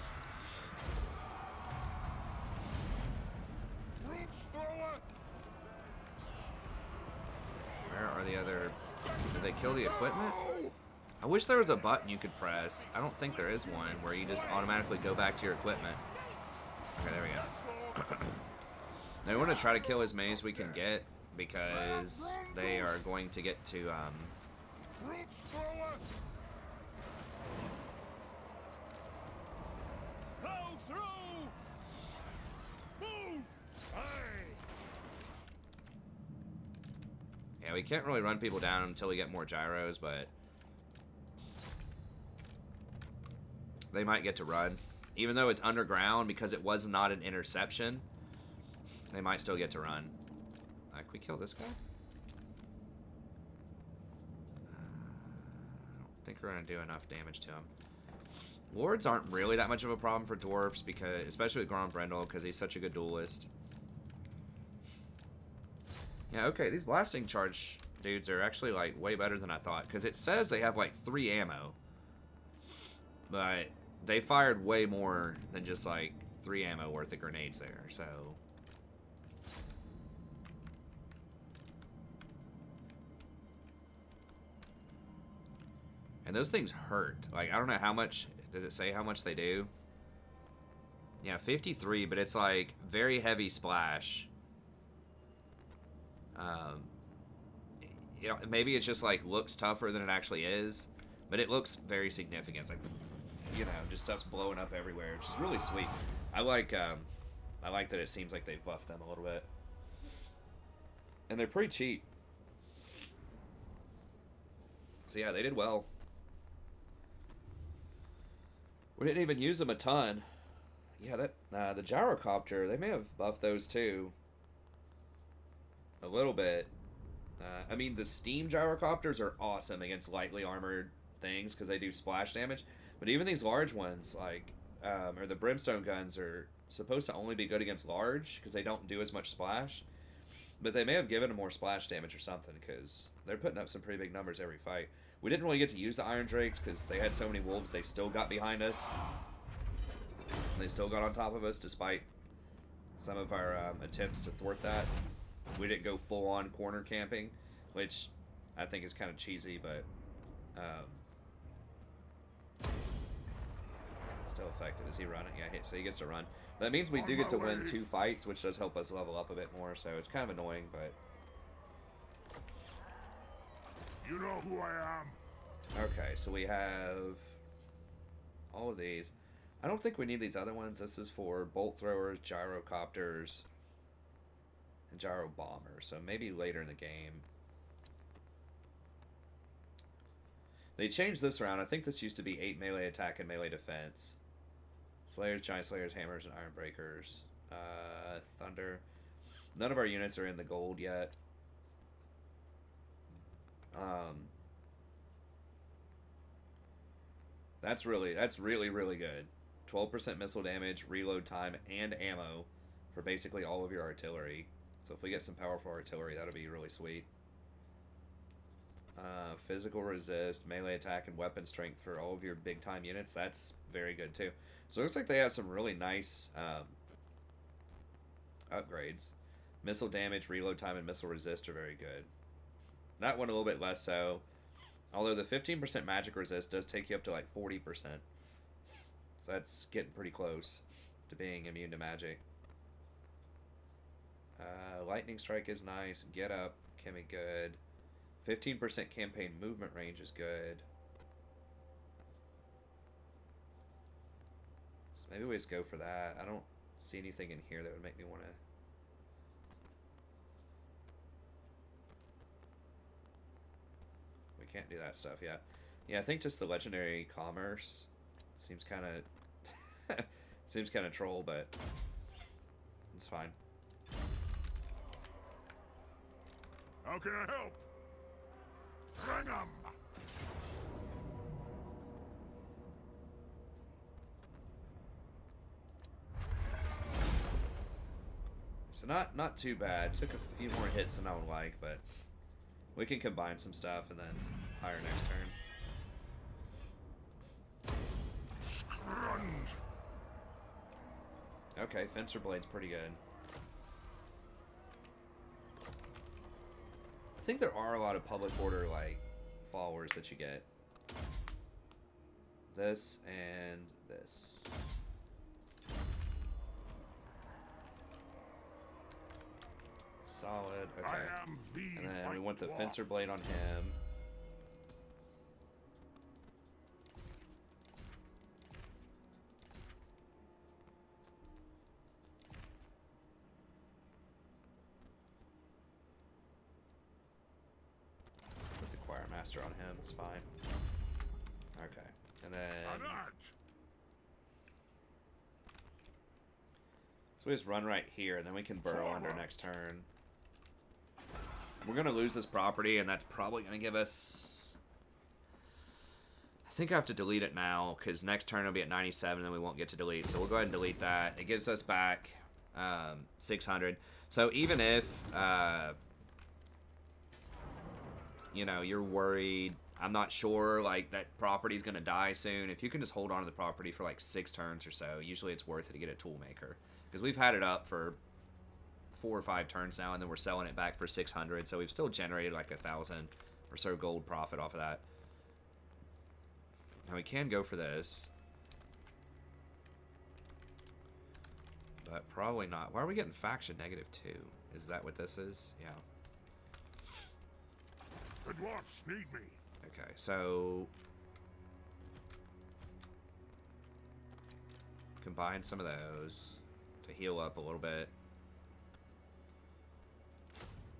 Roots thrower! Where are the other... Did they kill the equipment? I wish there was a button you could press. I don't think there is one where you just automatically go back to your equipment. Okay, there we go. Now we want to try to kill as many as we can get because they are going to get to Roots thrower! Plow through! Move! Aye! yeah, we can't really run people down until we get more gyros, but they might get to run. Even though it's underground, because it was not an interception, they might still get to run. Can we kill this guy? I don't think we're going to do enough damage to him. Lords aren't really that much of a problem for dwarfs, because, especially with Grombrindal, because he's such a good duelist. Yeah, okay, these blasting charge dudes are actually like way better than I thought, because it says they have like 3 ammo, but they fired way more than just like 3 ammo worth of grenades there, so... And those things hurt. Like, I don't know how much... Does it say how much they do? Yeah, 53, but it's like very heavy splash. You know, maybe it's just like looks tougher than it actually is, but it looks very significant. It's like, you know, just stuff's blowing up everywhere, which is really sweet. I like that it seems like they've buffed them a little bit. And they're pretty cheap. So yeah, they did well. We didn't even use them a ton. Yeah, that the gyrocopter, they may have buffed those too. A little bit. I mean, the steam gyrocopters are awesome against lightly armored things because they do splash damage. But even these large ones, like, or the brimstone guns, are supposed to only be good against large because they don't do as much splash. But they may have given them more splash damage or something because they're putting up some pretty big numbers every fight. We didn't really get to use the Iron Drakes because they had so many wolves, they still got behind us. And they still got on top of us despite some of our attempts to thwart that. We didn't go full-on corner camping, which I think is kind of cheesy, but still effective. Is he running? Yeah, so he gets to run. That means we do get to win 2 fights, which does help us level up a bit more, so it's kind of annoying, but... You know who I am. Okay, so we have all of these. I don't think we need these other ones. This is for bolt throwers, gyrocopters, and gyro bombers, so maybe later in the game. They changed this around. I think this used to be 8 melee attack and melee defense. Slayers, giant slayers, hammers, and iron breakers. Thunder. None of our units are in the gold yet. That's really good. 12% missile damage, reload time, and ammo for basically all of your artillery. So if we get some powerful artillery, that'll be really sweet. Physical resist, melee attack, and weapon strength for all of your big time units. That's very good too. So it looks like they have some really nice upgrades. Missile damage, reload time, and missile resist are very good. That one a little bit less so. Although the 15% magic resist does take you up to like 40%. So that's getting pretty close to being immune to magic. Lightning strike is nice. Get up can be good. 15% campaign movement range is good. So maybe we just go for that. I don't see anything in here that would make me want to... We can't do that stuff yet. Yeah, I think just the legendary commerce seems kind of... seems kind of troll, but it's fine. How can I help? Bring 'em! So not too bad. Took a few more hits than I would like, but we can combine some stuff and then hire next turn. Scrunge! Okay, Fencer Blade's pretty good. I think there are a lot of public order like followers that you get. This and this. Solid. Okay. I am the And then we White want the Dwarf. Fencer Blade on him. Put the Choir Master on him. It's fine. Okay. And then... Anat! So we just run right here, and then we can burrow under next turn. We're going to lose this property, and that's probably going to give us... I think I have to delete it now, because next turn will be at 97, and then we won't get to delete. So we'll go ahead and delete that. It gives us back 600. So even if, you know, you're worried, I'm not sure, like, that property's going to die soon, if you can just hold on to the property for, like, 6 turns or so, usually it's worth it to get a toolmaker. Because we've had it up for 4 or 5 turns now, and then we're selling it back for 600, so we've still generated like 1,000 or so gold profit off of that. Now we can go for this, but probably not. Why are we getting faction -2? Is that what this is? Yeah. The dwarfs need me. Okay, so combine some of those to heal up a little bit.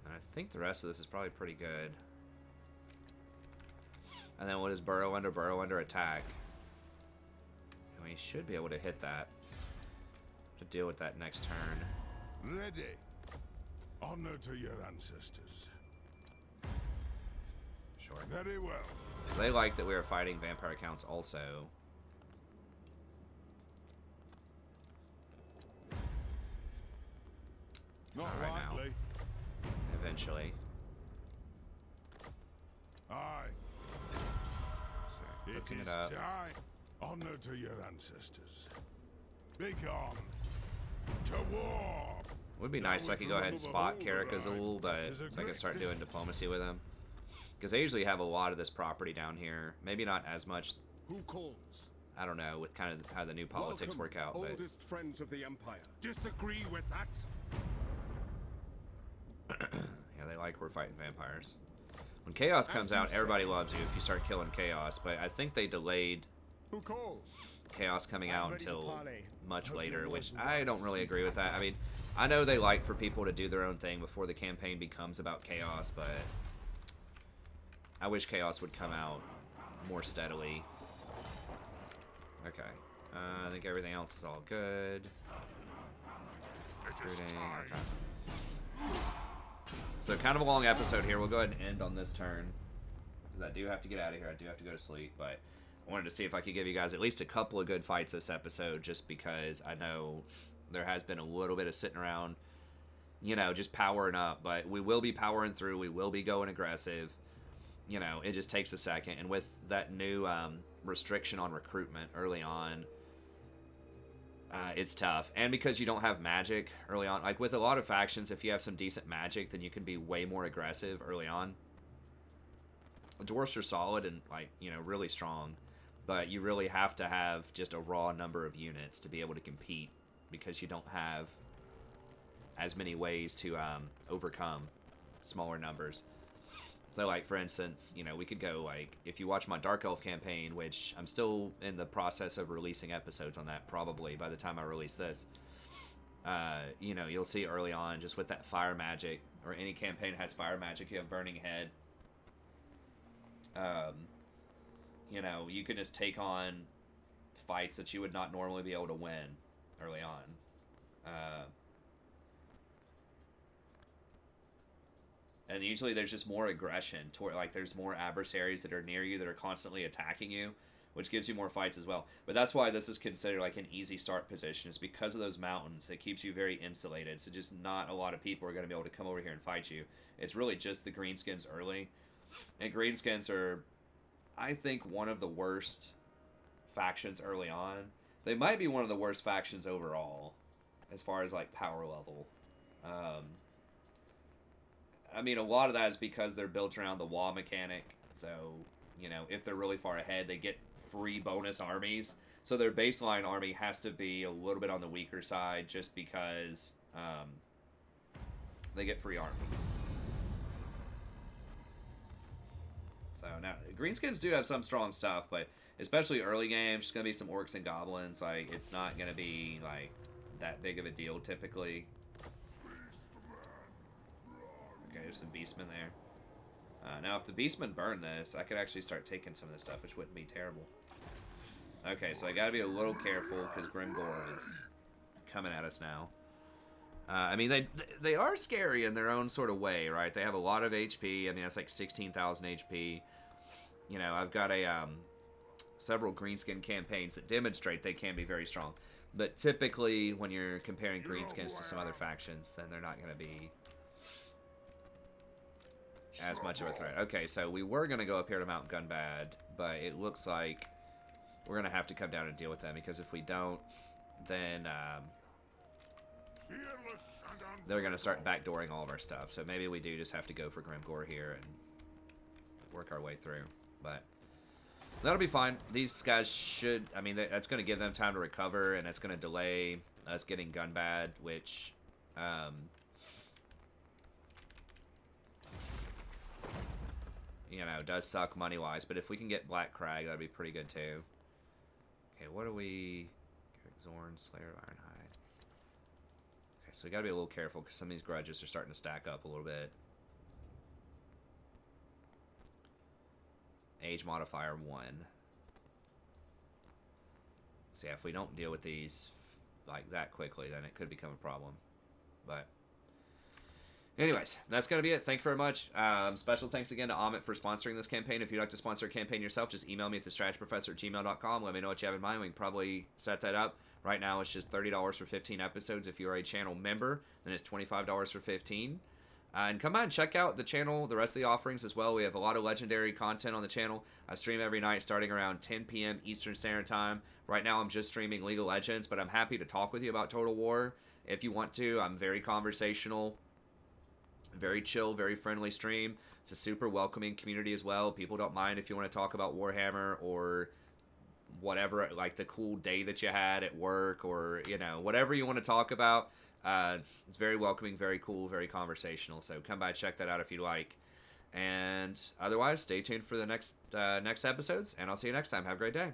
And I think the rest of this is probably pretty good. And then we'll just burrow under attack. And we should be able to hit that to deal with that next turn. Ready. Honor to your ancestors. sure. Very well. They like that we are fighting vampire counts also. Not All right, now. likely. Eventually. Aye. So, It looking is it up. time. Honor to your ancestors. Begone. To war. Would be nice if I could go ahead and spot Karakazul, but so I can start doing diplomacy with him. Because they usually have a lot of this property down here. Maybe not as much, Who calls? I don't know, with kind of how the new politics Welcome, work out. But oldest friends of the Empire. Disagree with that? yeah, they like we're fighting vampires. When Chaos comes out, everybody loves you if you start killing Chaos. But I think they delayed Who calls? Chaos coming I'm out ready to until parley. much Hope later, your which words I wise. don't really agree with that. I mean, I know they like for people to do their own thing before the campaign becomes about Chaos, but I wish Chaos would come out more steadily. Okay. I think everything else is all good. Recruiting, okay. So kind of a long episode here. We'll go ahead and end on this turn, because I do have to get out of here. I do have to go to sleep, but I wanted to see if I could give you guys at least a couple of good fights this episode, just because I know there has been a little bit of sitting around, you know, just powering up. But we will be powering through. We will be going aggressive. You know, it just takes a second. And with that new restriction on recruitment early on, it's tough. And because you don't have magic early on, like with a lot of factions, if you have some decent magic, then you can be way more aggressive early on. The Dwarfs are solid and, like, you know, really strong, but you really have to have just a raw number of units to be able to compete, because you don't have as many ways to overcome smaller numbers. So, like, for instance, you know, we could go, like, if you watch my Dark Elf campaign, which I'm still in the process of releasing episodes on that, probably, by the time I release this, you know, you'll see early on, just with that fire magic, or any campaign that has fire magic, you have Burning Head. You know, you can just take on fights that you would not normally be able to win early on. And usually there's just more aggression toward, like, there's more adversaries that are near you that are constantly attacking you, which gives you more fights as well. But that's why this is considered like an easy start position, is because of those mountains. It keeps you very insulated, so just not a lot of people are going to be able to come over here and fight you. It's really just the Greenskins early. And Greenskins are, I think, one of the worst factions early on. They might be one of the worst factions overall, as far as, like, power level. I mean, a lot of that is because they're built around the wall mechanic. So, you know, if they're really far ahead, they get free bonus armies. So their baseline army has to be a little bit on the weaker side, just because they get free armies. So now, Greenskins do have some strong stuff, but especially early games, it's going to be some orcs and goblins. Like, it's not going to be, like, that big of a deal typically. Okay, there's some beastmen there. Now, if the beastmen burn this, I could actually start taking some of this stuff, which wouldn't be terrible. Okay, so I gotta be a little careful, because Grimgor is coming at us now. I mean, they are scary in their own sort of way, right? They have a lot of HP. I mean, that's like 16,000 HP. You know, I've got a several Greenskin campaigns that demonstrate they can be very strong. But typically, when you're comparing Greenskins to some other factions, then they're not going to be as much of a threat. Okay, so we were going to go up here to Mount Gunbad, but it looks like we're going to have to come down and deal with them, because if we don't, then they're going to start backdooring all of our stuff. So maybe we do just have to go for Grimgor here and work our way through. But that'll be fine. These guys should, I mean, that's going to give them time to recover, and it's going to delay us getting Gunbad, which you know, does suck money-wise. But if we can get Black Crag, that'd be pretty good too. Okay, what do we... Zorn, Slayer of Ironhide. Okay, so we gotta be a little careful, because some of these grudges are starting to stack up a little bit. Age modifier 1. So yeah, if we don't deal with these like that quickly, then it could become a problem. But Anyways, that's going to be it. Thank you very much. Special thanks again to Amit for sponsoring this campaign. If you'd like to sponsor a campaign yourself, just email me at thestrategyprofessor@gmail.com. Let me know what you have in mind. We can probably set that up. Right now, it's just $30 for 15 episodes. If you're a channel member, then it's $25 for 15. And come by and check out the channel, the rest of the offerings as well. We have a lot of legendary content on the channel. I stream every night starting around 10 p.m. Eastern Standard Time. Right now, I'm just streaming League of Legends, but I'm happy to talk with you about Total War if you want to. I'm very conversational. Very chill, very friendly stream. It's a super welcoming community as well. People don't mind if you want to talk about Warhammer or whatever, like the cool day that you had at work, or whatever you want to talk about. It's very welcoming, very cool, very conversational. So come by, check that out if you like. And otherwise, stay tuned for the next episodes, and I'll see you next time. Have a great day.